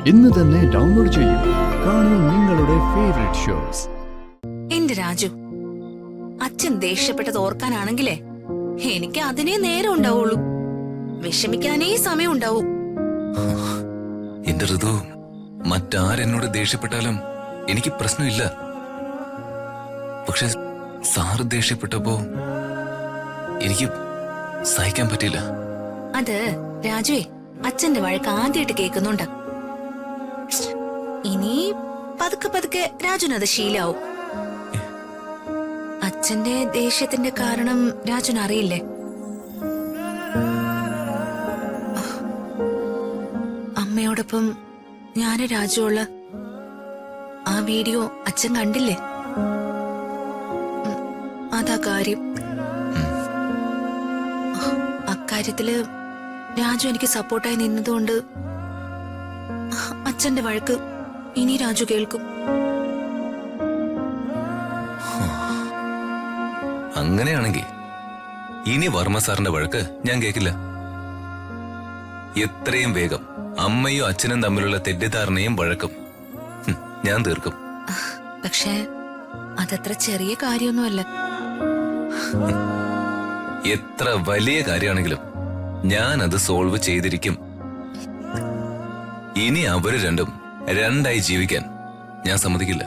ഇന്ന് തന്നെ ഡൗൺലോഡ് ചെയ്യൂ. കാണൂ നിങ്ങളുടെ ഫേവറേറ്റ് ഷോസ്. എന്റെ രാജു, അച്ഛൻ ദേഷ്യപ്പെട്ടത് ഓർക്കാനാണെങ്കിലേ എനിക്ക് അതിനേ നേരം ഉണ്ടാവുള്ളൂ. വിഷമിക്കാനേ സമയം ഉണ്ടാവൂ. എന്റെ ഋതു, മറ്റാരെന്നോട് ദേഷ്യപ്പെട്ടാലും എനിക്ക് പ്രശ്നമില്ല. പക്ഷെ സാറ് ദേഷ്യപ്പെട്ടപ്പോ എനിക്ക് സഹിക്കാൻ പറ്റില്ല. അത് രാജുവേ, അച്ഛന്റെ വഴക്ക് ആദ്യമായിട്ട് കേൾക്കുന്നുണ്ട്. ഇനി പതുക്കെ പതുക്കെ രാജുനത് ശീലാവും. അച്ഛന്റെ ദേഷ്യത്തിന്റെ കാരണം രാജുന് അറിയില്ലേ? അമ്മയോടൊപ്പം ഞാന് രാജുള്ള ആ വീഡിയോ അച്ഛൻ കണ്ടില്ലേ? അതാ കാര്യം. അക്കാര്യത്തില് രാജു എനിക്ക് സപ്പോർട്ടായി നിന്നതുകൊണ്ട് അച്ഛന്റെ വഴക്ക് ഇനി രാജു കേൾക്കും. അങ്ങനെയാണെങ്കിൽ ഇനി വർമ്മ സാറിന്റെ വഴക്ക് ഞാൻ കേൾക്കില്ല. എത്രയും വേഗം അമ്മയും അച്ഛനും തമ്മിലുള്ള തെറ്റിദ്ധാരണയും വഴക്കും ഞാൻ തീർക്കും. പക്ഷേ അതത്ര ചെറിയ കാര്യമൊന്നുമല്ല. എത്ര വലിയ കാര്യമാണെങ്കിലും ഞാൻ അത് സോൾവ് ചെയ്തിരിക്കും. ഇനി അവര് രണ്ടും രണ്ടായി ജീവിക്കാൻ ഞാൻ സമ്മതിക്കില്ല.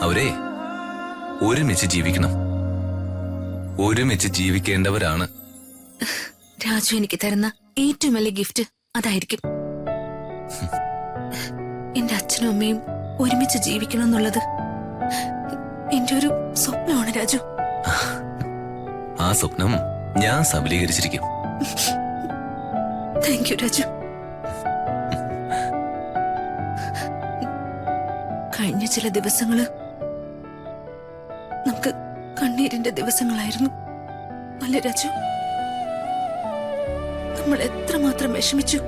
അവരെ ഒരുമിച്ച് ജീവിക്കണം. ഒരുമിച്ച് ജീവിക്കേണ്ടവരാണ്. രാജു എനിക്ക് തരുന്ന ഏറ്റവും വലിയ ഗിഫ്റ്റ് അതായിരിക്കും. എന്റെ അച്ഛനും അമ്മയും ഒരുമിച്ച് ജീവിക്കണം എന്നുള്ളത് എന്റെ ഒരു സ്വപ്നമാണ് രാജു. ആ സ്വപ്നം ഞാൻ സബലീകരിച്ചിരിക്കും. Thank you Raju. കഴിഞ്ഞ ചില ദിവസങ്ങള് നമുക്ക് കണ്ണീരിന്റെ ദിവസങ്ങളായിരുന്നു അല്ലേ രാജു? നമ്മൾ എത്രമാത്രം വിഷമിച്ചു.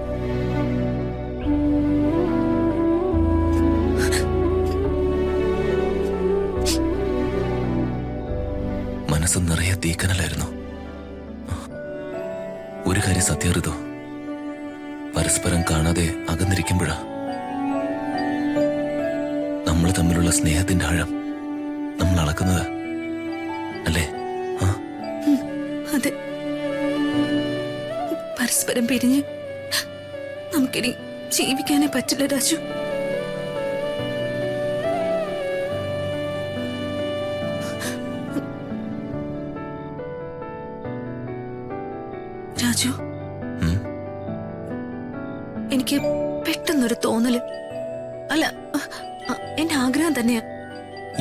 മനസ്സ് നിറയെ തീക്കനലായിരുന്നു. ഒരു കാര്യം സത്യം ഋതു, പരസ്പരം കാണാതെ അകന്നിരിക്കുമ്പോഴാ നമ്മൾ തമ്മിലുള്ള സ്നേഹത്തിന്റെ ആഴം നമ്മൾ അളക്കുന്നത്, അല്ലേ? അതെ, പരസ്പരം പിരിഞ്ഞ് നമുക്കിനി ജീവിക്കാനേ പറ്റില്ല രാജു. രാജു, എനിക്ക് പെട്ടെന്നൊരു തോന്നല്, അല്ല എന്റെ ആഗ്രഹം തന്നെയാ.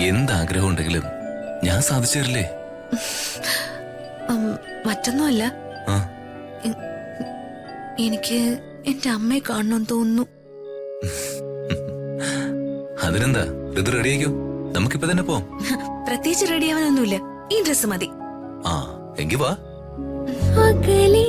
എന്താഗ്രഹം ഉണ്ടെങ്കിലും ഞാൻ സാധിച്ചു തരില്ലേ? മറ്റൊന്നുമല്ല, എനിക്ക് എന്റെ അമ്മയെ കാണണമെന്ന് തോന്നുന്നു. അതിനെന്താ, ഋതു റെഡിയാക്കോ, നമുക്കിപ്പോ തന്നെ പോവാം. പ്രത്യേകിച്ച് റെഡിയാവാനൊന്നുമില്ല, ഈ ഡ്രസ് മതി. ആ, എങ്കി വാ. അകലേ